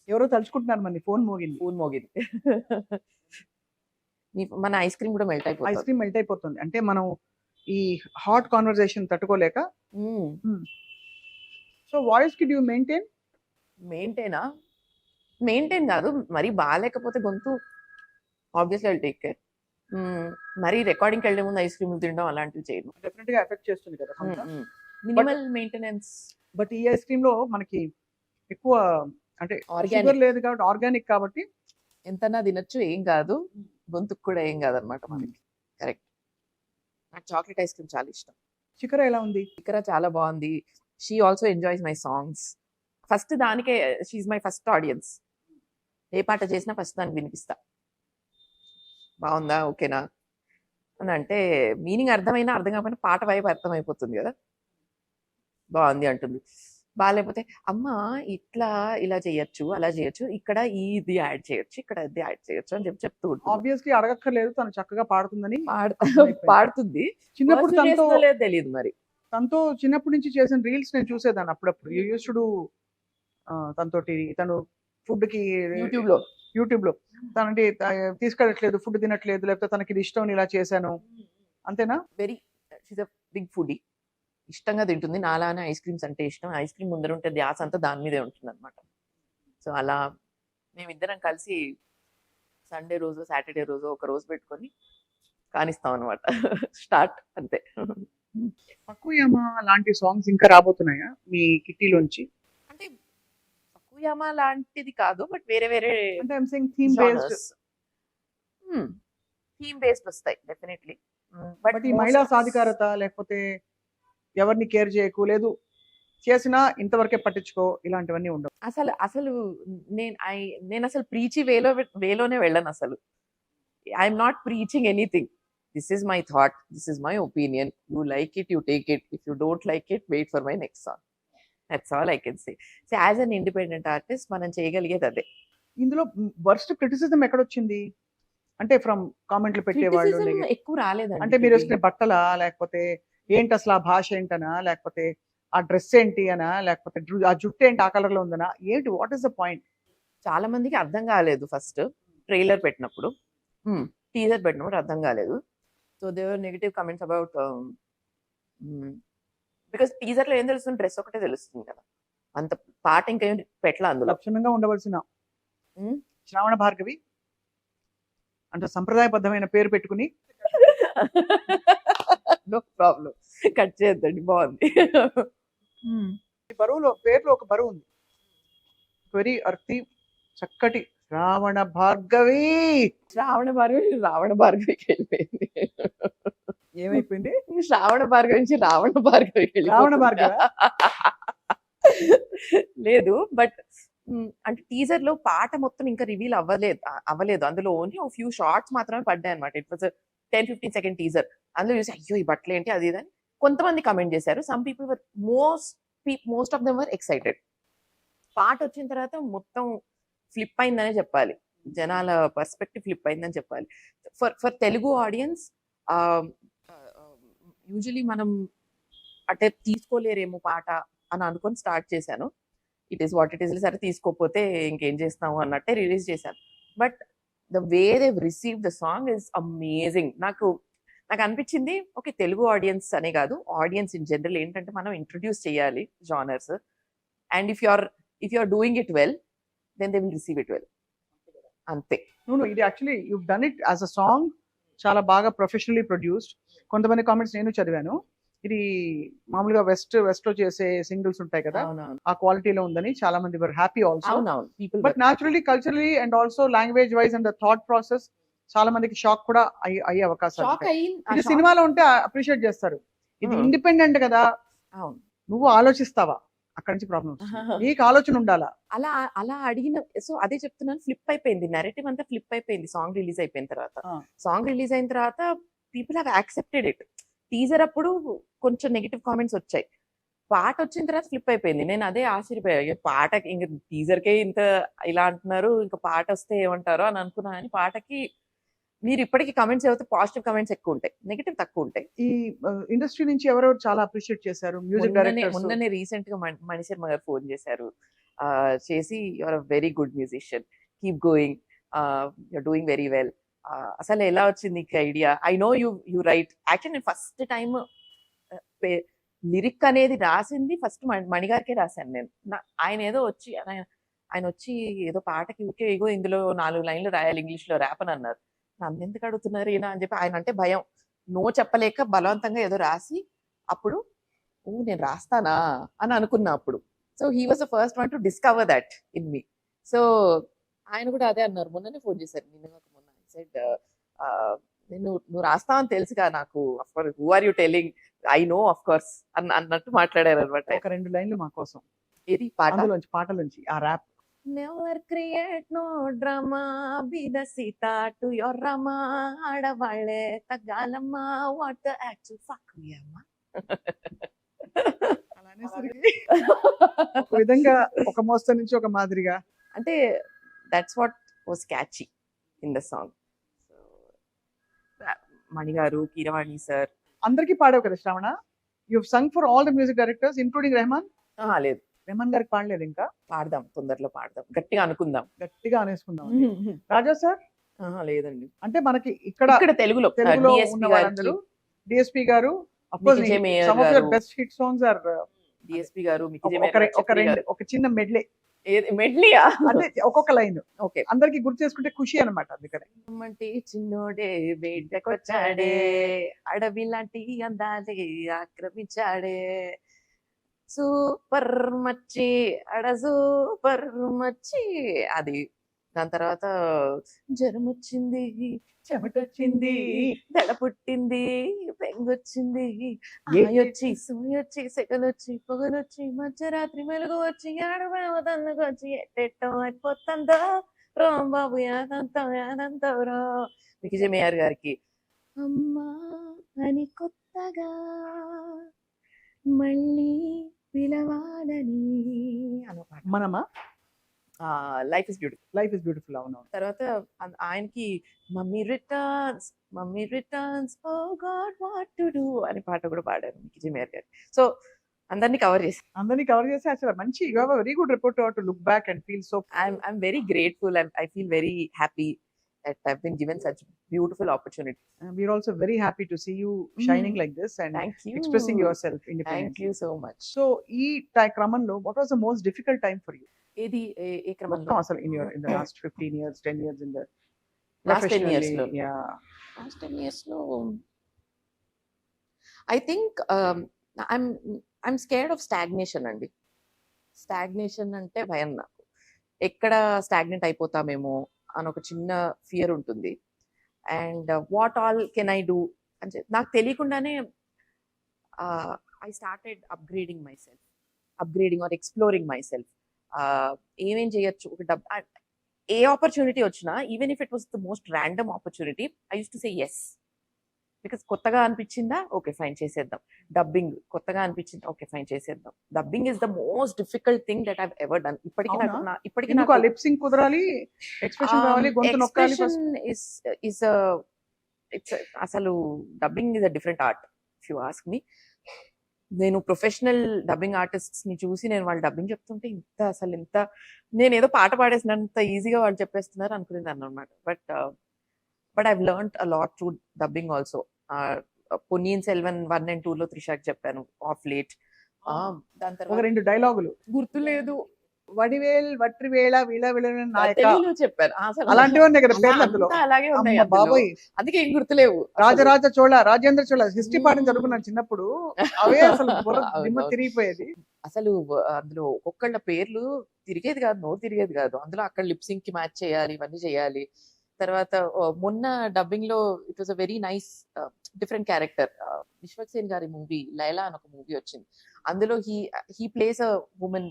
ఎవరో తలుచుకుంటున్నారు, మన ఫోన్ మోగింది. మన ఐస్ క్రీమ్ కూడా మెల్ట్ అయిపోతుంది. ఐస్ క్రీమ్ మెల్ట్ అయిపోతుంది అంటే మనం ఈ హాట్ కాన్వర్సేషన్ తట్టుకోలేక. సో వాయిస్ కి డూ మెయింటైన్ కాదు, మరి బాగాలేకపోతే గొంతు ఆబ్వియస్లీ ఐల్ టేక్ కేర్. మరి రికార్డింగ్కి వెళ్ళే ముందు ఐస్ క్రీమ్ తినడం అలాంటివి చేయను. డెఫినెట్ గా ఎఫెక్ట్ చేస్తుంది కదా. Minimal maintenance. బట్ ఈ ఐస్ క్రీమ్ లో మనకి ఎక్కువ అంటే షుగర్ లేదు కాబట్టి, ఆర్గానిక్ కాబట్టి ఎంతనా తినొచ్చు, ఏం కాదు, గొంతుకు కూడా ఏం కాదనమాట మనకి. కరెక్ట్. నాకు చాక్లెట్ ఐస్ క్రీమ్ చాలా ఇష్టం. శిఖర ఎలా ఉంది? ఇక్కడ చాలా బాగుంది. She also enjoys my songs. First దానికే షీఈ్ మై ఫస్ట్ ఆడియన్స్. ఏ పాట చేసినా ఫస్ట్ దానికి వినిపిస్తా, బాగుందా ఓకేనా అని అంటే మీనింగ్ అర్థమైనా అర్థం కాకపోయినా పాట వైపు అర్థమైపోతుంది కదా, బాగుంది అంటుంది. బాగాలేకపోతే అమ్మ ఇట్లా ఇలా చేయొచ్చు అలా చేయొచ్చు, ఇక్కడ ఇది యాడ్ చేయొచ్చు ఇక్కడ ఇది యాడ్ చేయొచ్చు అని చెప్తూ ఉంటుంది. ఆబ్వియస్లీ అడగక్కర్లేదు, తను చక్కగా పాడుతుందని. పాడుతుంది. చిన్నప్పుడు Verse తనతో చేస్తుందో లేదో తెలియదు మరి. తనతో చిన్నప్పటి నుంచి చేసిన రీల్స్ నేను చూసేదాన్ని అప్పుడప్పుడు. యూస్ టు తనతోటి తను ఫుడ్ కి యూట్యూబ్ లో తనంటే తీసుకెళ్ళట్లేదు, ఫుడ్ తినట్లేదు, లేకపోతే తనకి ఇది ఇష్టం ఇలా చేశాను, అంతేనా? Very she's a big foodie. ఇష్టంగా తింటుంది. నాలానే ఐస్ క్రీమ్స్ అంటే ఇష్టం. ఐస్ క్రీమ్ ముందర ఉంటే ధ్యాస అంతా దాని మీదే ఉంటుంది అనమాట. సో అలా మేమిద్దరం కలిసి సండే రోజు సాటర్డే రోజు ఒక రోజు పెట్టుకొని కానిస్తాం అనమాట. స్టార్ట్ అంతే. పక్కుయమ్మ లాంటి సాంగ్స్ ఇంకా రాబోతున్నాయా మీ కిట్టీలోంచి? అంటే పక్కుయామా లాంటిది కాదు, బట్ వేరే వేరే అంటే I'm saying theme based. Theme based వస్తాయి డెఫినెట్లీ. బట్ ఈ మహిళా సాధికారత లేకపోతే ఎవరిని కేర్ చేయకు, లేదు చేసినా ఇంతవరకే పట్టించుకో, ఇలాంటివన్నీ ఉండవు. అసలు అసలు నేను అసలు ప్రీచి వేలోనే వెళ్ళను అసలు. I'm not preaching anything. This is my thought, this is my opinion. You like it, you take it. If you don't like it, wait for my next song. That's all I can say. So as an independent artist మనం చేయగలిగేది అదే. ఇందులో worst criticism ఎక్కడొచ్చింది? అంటే from కామెంట్లు పెట్టేవాళ్ళు, Criticism ఎక్కువ రాలేదండి. అంటే మీరు వేసుకునే బట్టలా, లేకపోతే ఏంటి అసలు ఆ భాష ఏంటనా, లేకపోతే ఆ డ్రెస్ ఏంటి అనా, లేకపోతే ఆ జుట్టు ఏంటి ఆ కలర్ లో ఉందనా, ఏంటి వాట్ ఈస్ ద పాయింట్? చాలా మందికి అర్థం కాలేదు ఫస్ట్ ట్రైలర్ పెట్టినప్పుడు, టీజర్ పెట్టినప్పుడు అర్థం కాలేదు. So Devara negative comments about because teaser లో ఏం తెలుస్తుంది, డ్రెస్ ఒకటే తెలుస్తుంది కదా, అంత పాట ఇంకా పెట్టలా అందులో. లక్షణంగా ఉండవలసిన Hmm? శ్రావణ భార్గవి అంటే సంప్రదాయబద్ధమైన పేరు పెట్టుకుని నో ప్రాబ్లం, కట్ చేయొద్దండి, బాగుంది. ఈ బరువులో పేరులో ఒక బరువు ఉంది, వెరీ అర్థి చక్కటి శ్రావణ భార్గవి. శ్రావణ భార్గవికి వెళ్ళిపోయింది. ఏమైపోయింది? శ్రావణ భార్గవి నుంచి రావణ భార్గవికి రావణ భార్గవ లేదు. బట్ అంటే టీజర్ లో పాట మొత్తం ఇంకా రివీల్ అవ్వలేదు. అందులో ఓన్లీ ఒక ఫ్యూ షార్ట్స్ మాత్రమే పడ్డాయి అనమాట. It was 10-15 second teaser. అందులో చూసి అయ్యో ఈ బట్టలు ఏంటి అది అని కొంతమంది కమెంట్ చేశారు. Some people were most of them were excited. పాట వచ్చిన తర్వాత మొత్తం ఫ్లిప్ అయిందనే చెప్పాలి, జనాల పర్స్పెక్టివ్ ఫ్లిప్ అయిందని చెప్పాలి. ఫర్ తెలుగు ఆడియన్స్ యూజువలీ మనం అంటే తీసుకోలేరేమో పాట అని అనుకొని స్టార్ట్ చేశాను. It is what it is, సరే తీసుకోకపోతే ఇంకేం చేస్తాము అన్నట్టే రిలీజ్ చేశాను. But the way they receive the song is amazing. నాకు అనిపించింది ఓకే, తెలుగు ఆడియన్స్ అనే కాదు, ఆడియన్స్ ఇన్ జనరల్ ఏంటంటే మనం ఇంట్రొడ్యూస్ చేయాలి genres, and if you are doing it well then they will receive it well, అంతే. ఇది actually you done it as a song, చాలా బాగా ప్రొఫెషనల్లీ ప్రొడ్యూస్డ్. కొంతమంది కామెంట్స్ నేను చదివాను, ఇది మామూలుగా వెస్ట్ లో చేసే సింగిల్స్ ఉంటాయి కదా, ఆ క్వాలిటీలో ఉందని చాలా మంది were happy also. But naturally culturally and also language wise and the thought process చాలా మందికి షాక్ కూడా అయ్యే అవకాశాలు ఉంటాయి. ఇది సినిమాలో ఉంటే అప్రిషియేట్ చేస్తారు, ఇది ఇండిపెండెంట్ కదా, నువ్వు ఆలోచిస్తావా, అక్కడ నుంచి ప్రాబ్లం. నీకు ఆలోచన ఉండాలా. అలా అడిగిన, సో అదే చెప్తున్నాను, ఫ్లిప్ అయిపోయింది, నెరేటివ్ అంతా ఫ్లిప్ అయిపోయింది సాంగ్ రిలీజ్ అయిపోయిన తర్వాత. సాంగ్ రిలీజ్ అయిన తర్వాత people have accepted it. Teaser అప్పుడు కొంచెం నెగిటివ్ కామెంట్స్ వచ్చాయి, పాట వచ్చిన తర్వాత ఫ్లిప్ అయిపోయింది. నేను అదే ఆశ్చర్యపోయా, పాట ఇంకా టీజర్కే ఇంత ఇలా అంటున్నారు, ఇంకా పాట వస్తే ఏమంటారో అని అనుకున్నా. కానీ పాటకి మీరు ఇప్పటికీ కమెంట్స్ అయితే పాజిటివ్ కమెంట్స్ ఎక్కువ ఉంటాయి, నెగిటివ్ తక్కువ ఉంటాయి. ఈ ఇండస్ట్రీ నుంచి ఎవరెవరు చాలా అప్రిషియేట్ చేశారు? మ్యూజిక్ డైరెక్టర్ మొన్ననే రీసెంట్ గా మణిశర్మ గారు ఫోన్ చేశారు, చేసి your a very good musician, keep going, you're doing very well. అసలు ఎలా వచ్చింది నీకు idea? I know you right. Actually నేను ఫస్ట్ టైం లిరిక్ అనేది రాసింది ఫస్ట్ మణిగారికే రాశాను నేను. ఆయన ఏదో వచ్చి ఆయన వచ్చి ఏదో పాటకి ఊకే ఇగో ఇందులో 4 లైన్లు రాయాలి ఇంగ్లీష్ లో ర్యాప్ అని అన్నారు. నన్ను ఎందుకు అడుగుతున్నారు ఈయన అని చెప్పి, ఆయన అంటే భయం, నో చెప్పలేక బలవంతంగా ఏదో రాసి అప్పుడు నేను రాస్తానా అని అనుకున్నా అప్పుడు. So he was the first one to discover that in me. So ఆయన కూడా అదే అన్నారు, మొన్ననే ఫోన్ చేశారు, నిన్న మొన్న సెడ్ నువ్వు రాస్తావు అని తెలుసుగా నాకు, who are you telling, I know of course అన్నట్టు మాట్లాడారు అనమాట. ఒక 2 లైన్లు మా కోసం ఇది పాట. అందులోంచి పాటలోంచి ఆ rap. Never create no drama, be the Sita to your Rama, ఆడవాళ్లే తగ్గాలమ్మా, వాట్ ద యాక్చువల్ ఫక్ మీ అమ్మా. అలా అనేసరికి ఒక విధంగా ఒక మోస్తరు నుంచి ఒక మాదిరిగా. అంటే that's what was catchy in the song. Mani గారు, కీరవాణి సార్. అందరికీ పాడావు కదా Shravana. You sung for all the music directors including Rahman. లేదు, రెహమాన్ గారికి పాడలేదు ఇంకా. పాడదాం, తొందరలో పాడదాం, గట్టిగా అనుకుందాం. గట్టిగా అనేసుకుందాం. రాజా సార్ లేదండి, అంటే మనకి ఇక్కడ ఇక్కడ తెలుగులో DSP ఉన్న గారికి, వాళ్ళందరూ డిఎస్పి గారు of course Mickey J mayor some of your గారు. best hit songs are DSP గారు, మికీ జే ఒక మేయర్ ఒక రెండు ఒక చిన్న మెడ్లే మెడ్లియా. అంటే ఒక్కొక్క లైన్ ఓకే. అందరికి గుర్తు చేసుకుంటే ఖుషి అన్నమాట. అందుకనే అమ్మంటి చిన్నోడే వేటకొచ్చాడే, అడవి లాంటి అందాలే ఆక్రమించాడే, సూపర్ మచ్చి అడ సూపర్ మచ్చి. అది దాని తర్వాత జ్వరం వచ్చింది, చెమటొచ్చింది, దడ పుట్టింది, పెంగొచ్చింది, ఆయొచ్చి సూయొచ్చి సెగలొచ్చి పొగలొచ్చి మధ్యరాత్రి మెలుగు వచ్చి ఆడమేమదన్నకొచ్చి ఎట్టెట్టో అయిపోతుందో రాంబాబు యాదంతో రో. మికీ జే మేయర్ గారికి అమ్మా అని కొత్తగా మళ్ళీ పిలవాలని అన్న పాట. మనమా life is beautiful. Life is beautiful. అవును. తర్వాత ఆయనకి mummy returns oh god what to do అని పాట కూడా పాడారు మికీ జే మేయర్ గారు. సో అందరినీ కవర్ చేసి అందరినీ కవర్ చేసి అసలు మంచి you have a very good report to look back and feel so. I'm very grateful. I feel very happy that I've been given such beautiful opportunity. we are also very happy to see you shining like this and Thank you. expressing yourself Thank independently. you so much. So ఈ క్రమంలో what was the most difficult time for you? ఏది ఏ క్రమంలో? మొత్తం అసలు in the last 15 years 10 years in the Last 10 years లో. professionally, yeah. Last 10 years లో I think I'm scared of stagnation అండి. Stagnation అంటే భయం నాకు. ఎక్కడ స్టాగ్నెంట్ అయిపోతామేమో అని ఒక చిన్న ఫియర్ ఉంటుంది. And what all can I do అని నాకు తెలియకుండానే I started upgrading or exploring myself. ఏమేం చేయొచ్చు, ఒక ఏ ఆపర్చునిటీ వచ్చినా, even if it was the most random opportunity, I use to say yes. Because కొత్తగా అనిపించిందా, ఓకే ఫైన్ చేసేద్దాం. డబ్బింగ్ కొత్తగా అనిపించింది, ఓకే ఫైన్ చేసేద్దాం. Dubbing is the most difficult thing that I've ever done. ఇప్పటికీ అవునా? ఇప్పటికీ ఎందుకు ఆ లిప్ సింక్ కుదరాలి, ఎక్స్ప్రెషన్ రావాలి, గొంతు నొక్కాలి first. అసలు dubbing is a different art if you ask మీ. నేను ప్రొఫెషనల్ డబ్బింగ్ ఆర్టిస్ట్స్ ని చూసి నేను వాళ్ళు డబ్బింగ్ చెప్తుంటే ఇంత నేను ఏదో పాట పాడేసినంత ఈజీగా వాళ్ళు చెప్పేస్తున్నారు అనుకునేది అన్నమాట. But I've learned a lot through dubbing also. Ponniyin Selvan 1 and 2 లో త్రిషాకి చెప్పాను ఆఫ్ లేట్. దాని ఒక తర్వాత 2 డైలాగులు గుర్తులేదు, వడివేల్ వట్రివేళ వీళ వీళ నాయక తెలుగులో చెప్పాను. అసలు అలాంటివి ఉన్నాయి కదా పేర్లు అందులో. అంతా అలాగే ఉన్నాయి అమ్మ అందులో. బాబోయ్, అందుకే ఏం గుర్తులేవు. రాజరాజ చోళ, రాజేంద్ర చోళ హిస్టరీ పాఠం చదువుకున్నాను చిన్నప్పుడు. అవే అసలు బుర్ర దిమ్మ అవును. తిరిగిపోయేది. అసలు అందులో ఒక్కొక్కళ్ళ పేర్లు తిరిగేది కాదు, నోరు తిరిగేది కాదు. అందులో అక్కడ లిప్సింగ్ కి మ్యాచ్ చేయాలి, ఇవన్నీ చేయాలి. తర్వాత మొన్న డబ్బింగ్ లో it was a very nice different character. Vishwak Sen గారి మూవీ లైలా అని ఒక మూవీ వచ్చింది. అందులో he plays a woman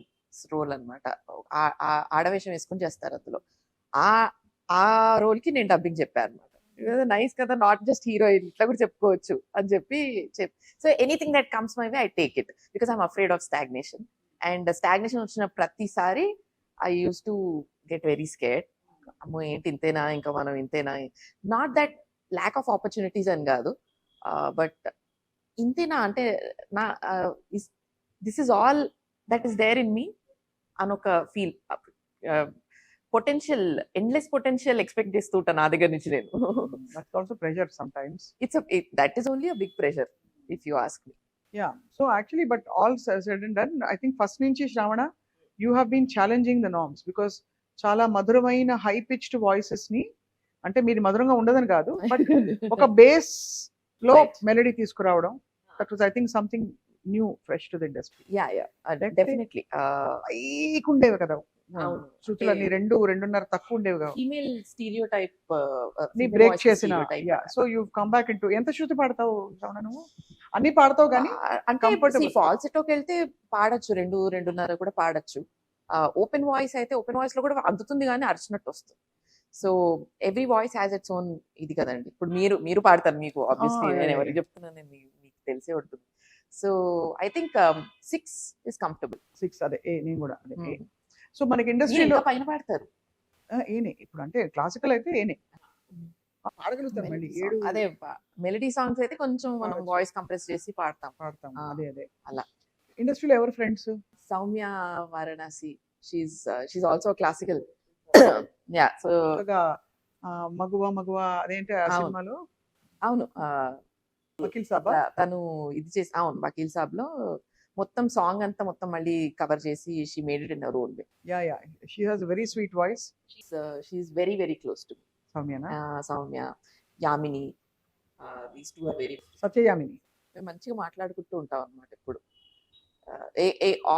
role అన్నమాట. ఆడవేషం వేసుకొని చేస్తారు అందులో. ఆ రోల్ కి నేను డబ్బింగ్ చెప్పాను అనమాట. నైస్ కదా, నాట్ జస్ట్ హీరోయిన్, ఇట్లా కూడా చెప్పుకోవచ్చు అని చెప్పి so anything that comes my way I take it because I'm afraid of stagnation. And stagnation వచ్చిన ప్రతిసారి I use to get very scared. అమ్మో ఏంటి ఇంతేనా, ఇంకా మనం ఇంతేనా. Not that lack of opportunities అని కాదు, బట్ ఇంతేనా అంటే నా this is all that is there in me అని ఒక feel. Potential, endless potential expect చేస్తూ ఉంటాను నా దగ్గర నుంచి నేను. That's also pressure some times. That is only a big pressure if you ask me. Yeah. So actually, but all said and done, I think first నుంచి శ్రావణ you have been challenging the norms because చాలా మధురమైన high pitched voices ని, అంటే మీరు మధురంగా ఉండదని కాదు, but ఒక బేస్ లో Right. మెలడీ తీసుకురావడం, that was I think something new fresh to the industry. Yeah definitely. పైకి ఉండేవి కదా అవును. శృతులు అన్ని 2.5 తక్కువ ఉండేవి కావు. ఫీమేల్ స్టీరియో టైప్ నీ బ్రేక్ చేసిన so you come back into. ఎంత శృతి పాడతావు శ్రవణ నువ్వు? అన్ని పాడతావు కానీ అంటే comfortable. ఫాల్సెటోకి వెళ్తే పాడొచ్చు, 2.5 కూడా పాడొచ్చు. ఓపెన్ వాయిస్ అయితే ఓపెన్ వాయిస్ లో కూడా అందుతుంది కానీ అరిచినట్టు వస్తుంది. So every voice has its own ఇది కదండి. ఇప్పుడు మీరు పాడతారు, మీకు ఆబ్వియస్లీ yeah, నేను yeah. ఎవరికి చెప్తున్నాను, మీకు తెలిసే ఉంటుంది. So I think 6 is comfortable. 6 అదే నేను కూడా అదే A. సో మనకి ఇండస్ట్రీలో పైన పాడతారు. ఏనే ఇప్పుడు అంటే క్లాసికల్ అయితే ఏనే పాడగలుగుతారు మళ్ళీ 7 అదే మెలడీ సాంగ్స్ అయితే కొంచెం మనం పాడొచ్చు. వాయిస్ కంప్రెస్ చేసి పాడతాం. పాడతాం. ఆ, అదే అలా. ఇండస్ట్రీలో ఎవరు friends? Sowmya Varanasi, she also classical. Yeah. So మగువ అదేంటి ఆ అవును. సినిమాలో అవును, వకీల్ సాబా? తను ఇది చేసి, అవును, వకీల్ సాబ్ లో మొత్తం సాంగ్ అంతా మొత్తం మళ్ళీ కవర్ చేసి she made it in a role. Yeah she has very sweet voice. She very very close to సౌమ్యనా? Soumya, Yamini, these two are very. Satyayamini. మేము మంచిగా మాట్లాడుకుంటూ ఉంటాం అన్నమాట ఎప్పుడు.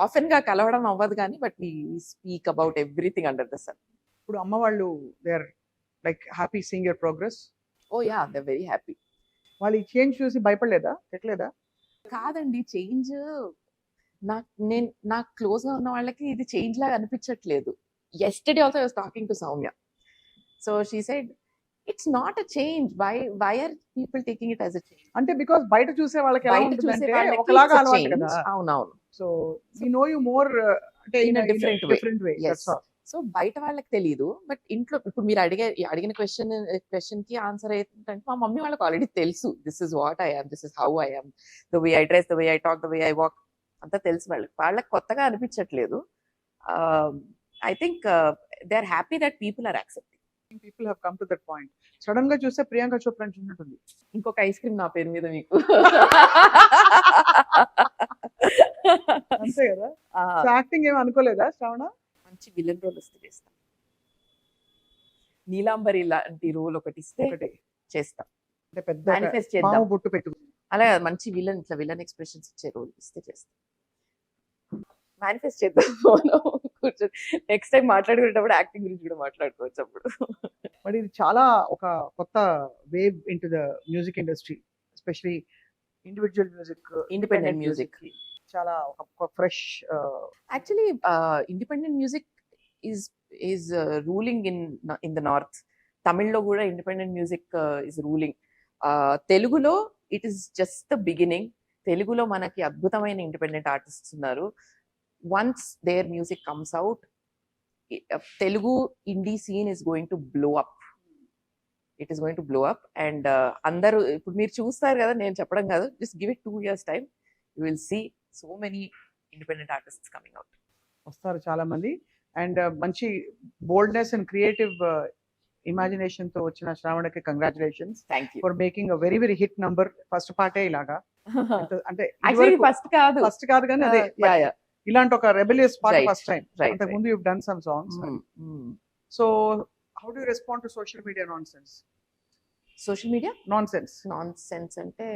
ఆఫెన్ గా కలవడం అవ్వదు కానీ but we speak about everything under the sun. ఇప్పుడు అమ్మ వాళ్ళు they are like happy seeing your progress. Oh yeah, they very happy. వాళ్ళు ఈ చేంజ్ చూసి భయపడలేదా, పెట్టలేదా? కాదండి, చేంజ్ నాకు క్లోజ్ గా ఉన్న వాళ్ళకి ఇది చేంజ్ లాగా అనిపించట్లేదు. Yesterday also I was talking to Soumya. So she said it's not a change. Why are people taking it as a change? అంటే బికాస్ బయట చూసే వాళ్ళకి ఎలా బయట చూసే ఉంటుందంటే వాళ్ళకి ఒకలాగా it's a అలవాటు change. కదా. అవునవును. So we know you more అంటే In a different way. Different way. Yes. So బయట వాళ్ళకి తెలియదు, బట్ ఇంట్లో ఇప్పుడు మీరు అడిగిన క్వశ్చన్ కి ఆన్సర్ ఏంటంటే మా మమ్మీ వాళ్ళకి ఆల్రెడీ తెలుసు. This is what I am, this is how I am, the way I dress, the way I talk, the way I walk, అంతా తెలుసు వాళ్ళకి కొత్తగా అనిపించట్లేదు. I think they are happy that people are accepting. People have come to that point. Sudden గా చూస్తే ప్రియాంక చోప్రా చూసినట్టుంది. ఇంకొక ice cream నా పేరు మీద మీకు. అంతే కదా. యాక్టింగ్ ఏమి అనుకోలేదా శ్రవణ? మంచి విలన్ రోల్ వస్తే చేస్తాం. నీలాంబరి లాంటి రోల్ ఒకటి ఇస్తే ఒకటి చేస్తాం, అంటే పెద్ద మేనిఫెస్ట్ చేద్దాం. మాము బొట్టు పెట్టుకుంది. అలా మంచి విలన్, ఇట్లా విలన్ ఎక్స్ప్రెషన్స్ ఇచ్చే రోల్ ఇస్తే చేస్తాం. మేనిఫెస్ట్ చేద్దాం. కూర్చొని నెక్స్ట్ టైం మాట్లాడుకునేటప్పుడు యాక్టింగ్ గురించి కూడా మాట్లాడుకోవచ్చు అప్పుడు. బట్ ఇది చాలా ఒక కొత్త wave into the music industry, especially individual music, independent music. చాలా ఒక fresh. Actually independent music is ruling in the north. తమిళ్లో కూడా ఇండిపెండెంట్ మ్యూజిక్ ఈజ్ రూలింగ్. తెలుగులో it is just the beginning. తెలుగులో మనకి అద్భుతమైన ఇండిపెండెంట్ ఆర్టిస్ట్స్ ఉన్నారు. Once their music comes out, Telugu indie scene is going to blow up. It is going to blow up. And అందరూ ఇప్పుడు మీరు చూస్తారు కదా, నేను చెప్పడం కాదు, just give it 2 years time, you will see so many independent artists coming out. వస్తారు చాలా మంది. అండ్ మంచి బోల్డ్నెస్ అండ్ క్రియేటివ్ ఇమాజినేషన్ తో వచ్చిన శ్రావణకి congratulations thank you. For making a very very hit number. First పార్టే ఇలాగా అంటే యాక్చువల్లీ ఫస్ట్ కాదు, ఫస్ట్ కాదు కానీ అదే Yeah, yeah. ఇలాంటి ఒక rebellious part Right, first time. right, అంతకు ముందు you've done some songs. So how do you respond to social media nonsense? Social media Nonsense non sense అంటే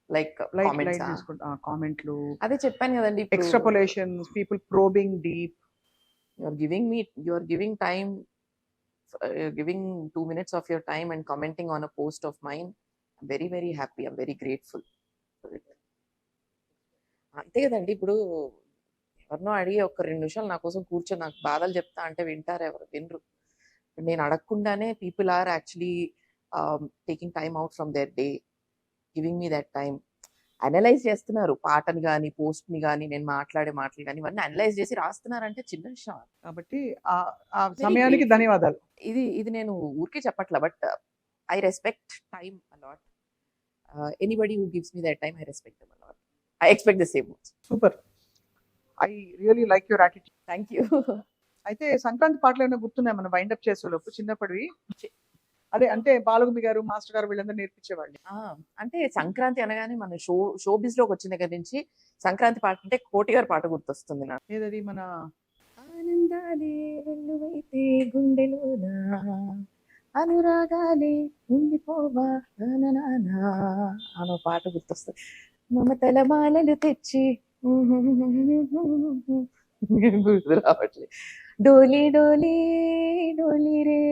లైక్ లైట్ కామెంట్స్. తీసుకుంటా కామెంట్లు, అదే చెప్పాను కదండి, extrapolations, people probing deep. you're giving time, you're giving 2 minutes of your time and commenting on a post of mine. I'm very very happy, I'm very grateful for it. అంతే కదండి. ఇప్పుడు ఎవరినో అడిగి ఒక 2 నిమిషాలు నా కోసం కూర్చొని నాకు బాధలు చెప్తా అంటే వింటారు ఎవరు? వినరు. నేను అడగకుండానే people are actually taking time out from their day, giving me that time. Analyze చేస్తున్నారు పాటని కానీ, పోస్ట్ ని కానీ, నేను మాట్లాడే మాటలు కానీ, ఇవన్నీ అనలైజ్ చేసి రాస్తున్నారంటే చిన్న విషయం. కాబట్టి ఆ సమయానికి ధన్యవాదాలు. ఇది నేను ఊరికే చెప్పట్లా, but I respect time a lot. Anybody who gives me that time, I respect them a lot. I expect the same. Super. I really like your attitude. Thank you. అయితే సంక్రాంతి పాటలు ఏమైనా గుర్తున్నాయి మనం వైండప్ చేసేలోపు చిన్నప్పటివి? అదే అంటే బాలగుమి గారు, మాస్టర్ గారు వీళ్ళందరూ నేర్పించేవాళ్ళు. అంటే సంక్రాంతి అనగానే మన షో బిజ్ లోకి వచ్చిన దగ్గర నుంచి సంక్రాంతి పాట అంటే కోటి గారి పాట గుర్తొస్తుంది నాకు. ఏదది? మన ఆనందాలే వెల్లువైతే గుండెలోన, అనురాగాలే ఉండిపోవా అనే పాట గుర్తొస్తుంది. మమతల మాలలు తెచ్చి గుర్తు రావట్లేదు. డోలి డోలి డోలి రే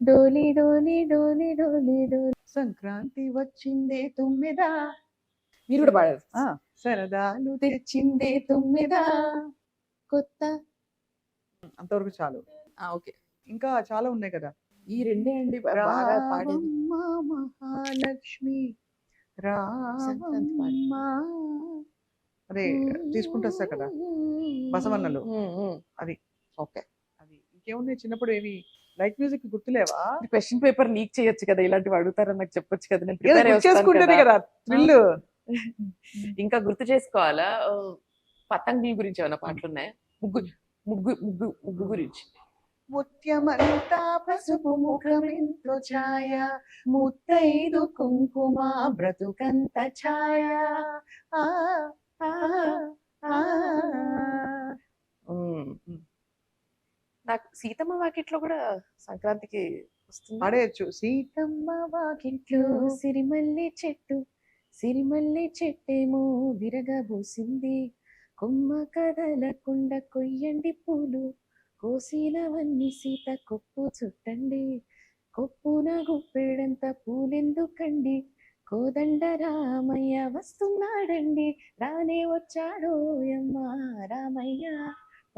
డోలి డోలి డోలి డోలి డోలి. సంక్రాంతి వచ్చిందే తుమ్మెదా, మీరు కూడా పాడారు. సరదాలు తెచ్చిందే తొమ్మిదా కొత్త. అంతవరకు చాలు. ఓకే, ఇంకా చాలా ఉన్నాయి కదా. ఈ రెండే అండి బాగా పాడేది. రావమ్మ మహాలక్ష్మి సంక్రాంతి పాట. రావమ్మ. అదే తీసుకుంటూ వస్తా కదా బసవన్నలు. అది. ఓకే, అది ఇంకేమున్నాయి చిన్నప్పుడు ఏమి లైట్ మ్యూజిక్ గుర్తులేవా? క్వశ్చన్ పేపర్ లీక్ చేయొచ్చు కదా, ఇలాంటివి అడుగుతారని నాకు చెప్పొచ్చు కదా, నేను ఏదో ప్రిపేర్ గుర్తు చేసుకుంటేనే కదా థ్రిల్. ఇంకా గుర్తు చేసుకోవాలా? పతంగుల గురించి ఏమైనా పాటలు ఉన్నాయా? ముగ్గు ముగ్గు ముగ్గు ముగ్గు గురించి. ముత్యమంతా పసుపు ముఖమెంతో ఛాయ, ముత్తైదు కుంకుమ బ్రతుకంత ఛాయ. ఆ, ఆ, ఆ. నాకు సీతమ్మ వాకిట్లో కూడా సంక్రాంతికి వస్తుంది. పాడేయచ్చు. సీతమ్మ వాకిట్లో సిరిమల్లి చెట్టు, సిరిమల్లి చెట్టేమో విరగబోసింది, కొమ్మ కదలకుండా కొయ్యండి పూలు, కోసినవన్నీ సీత కొప్పు చుట్టండి, కొప్పున గుప్పెడంత పూలెందుకండి, కోదండ రామయ్య వస్తున్నాడండి, రానే వచ్చాడో యమ్మ రామయ్య,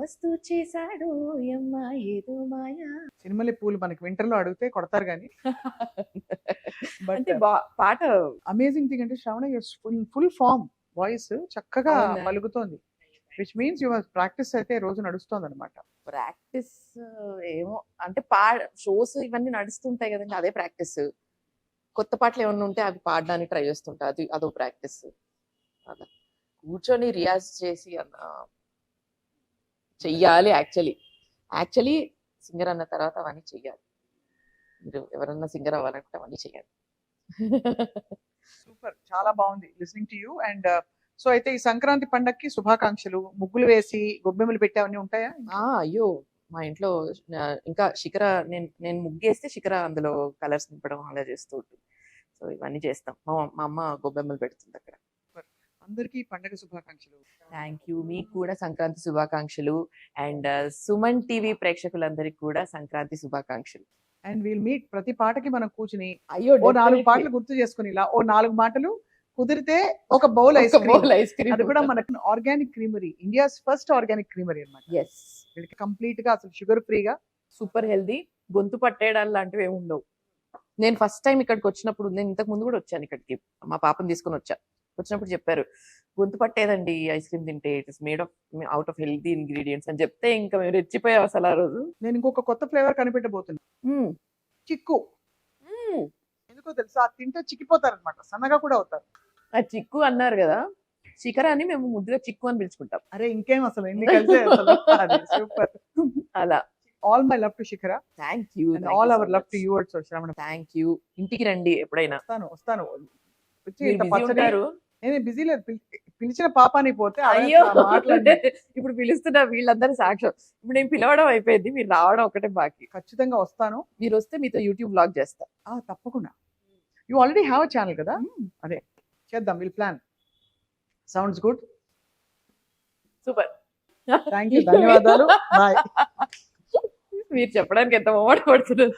వస్తూ చేశాడో యమ్మ ఏదో మాయా. సినిమాలి పూలు మనకి వింటర్ లో అడిగితే కొడతారు కానీ. అంటే పాట అమేజింగ్ థింగ్ అంటే శ్రావణ ఫుల్ ఫామ్ వాయిస్ చక్కగా అవునా? పలుకుతోంది, విచ్ మీన్స్ యువర్ ప్రాక్టీస్ అయితే రోజు నడుస్తోంది అనమాట. ప్రాక్టీస్ ఏమో అంటే షోస్ ఇవన్నీ నడుస్తుంటాయి కదండి, అదే ప్రాక్టీస్. కొత్త పాటలు ఏమన్నా ఉంటే అవి పాడడానికి ట్రై చేస్తుంటా, అదో ప్రాక్టీస్. అలా కూర్చొని రియాజ్ చేసి చెయ్యాలి. యాక్చువల్లీ సింగర్ అన్న తర్వాత అవన్నీ చెయ్యాలి. మీరు ఎవరన్నా సింగర్ అవ్వాలంటే అవన్నీ చెయ్యాలి. సూపర్, చాలా బాగుంది listening to you. And so అయితే ఈ సంక్రాంతి పండక్కి శుభాకాంక్షలు. ముగ్గులు వేసి గొబ్బెమ్మలు పెట్టావన్నీ ఉంటాయా? అయ్యో, మా ఇంట్లో ఇంకా శిఖర, నేను ముగ్గేస్తే శిఖర అందులో కలర్స్ నింపడం అలా చేస్తూ ఉంటుంది. సో ఇవన్నీ చేస్తాం. మా అమ్మ గొబ్బెమ్మలు పెడుతుంది అక్కడ. అందరికీ పండగ శుభాకాంక్షలు. Thank you. మీకు కూడా సంక్రాంతి శుభాకాంక్షలు. అండ్ సుమన్ టీవీ ప్రేక్షకులందరికీ కూడా సంక్రాంతి శుభాకాంక్షలు. And wheel meet. ప్రతి పాటకి మనం కూర్చుని అయ్యో, ఓ 4 పాటలు గుర్తు చేసుకుని ఇలా ఓ 4 మాటలు కుదిరితే ఒక బౌల్ ఐస్ క్రీమ్. అది కూడా మనకు organic creamery, India's first organic creamery అన్నమాట. ఎస్, వీళ్ళకి కంప్లీట్ గా అసలు షుగర్ ఫ్రీగా, సూపర్ హెల్దీ, గొంతు పట్టేయడాలు లాంటివి ఏమి ఉండవు. నేను ఫస్ట్ టైం ఇక్కడికి వచ్చినప్పుడు, నేను ఇంతకు ముందు కూడా వచ్చాను ఇక్కడికి, మా పాపని తీసుకొని వచ్చినప్పుడు చెప్పారు గొంతు పట్టేదండి ఐస్ క్రీమ్ తింటే, it is made of out of healthy ingredients అని చెప్తే ఇంకా మేము రెచ్చిపోయాం అసలు ఆ రోజు. నేను ఇంకొక కొత్త ఫ్లేవర్ కనిపెట్టబోతున్నా, చిక్కు. ఎందుకో తెలుసా, తింటే చిక్కిపోతారనమాట, సన్నగా కూడా అవుతారు. ఆ చిక్కు అన్నారు కదా, శిఖర అని మేము ముద్దుగా చిక్కు అని పిలుచుకుంటాం. అరే ఇంకేం అసలు ఎన్ని కలిసే సూపర్. అలా ఆల్ మై లవ్ టు శిఖర. Thank you. All our love to you also Shravana. Thank you. ఇంటికి రండి ఎప్పుడైనా. వస్తాను. వచ్చి మీరు ఇంత busy పచ్చడి. ఉంటారు. నేను బిజీ లేదు, పిలిచిన పాపానికి పోతే అయ్యో, మాట్లాడి ఇప్పుడు పిలుస్తున్నా వీళ్ళందరూ సాక్ష్యం. ఇప్పుడు నేను పిలవడం అయిపోయింది, మీరు రావడం ఒకటే బాకీ. ఖచ్చితంగా వస్తాను. మీరు వస్తే మీతో యూట్యూబ్ బ్లాగ్ చేస్తా. తప్పకుండా. You already have a channel కదా, అదే చేద్దాం. Will plan. Sounds good. Super. Thank you, ధన్యవాదాలు. బాయ్. మీరు చెప్పడానికి ఎంత మొహమాట పడుతున్నారు.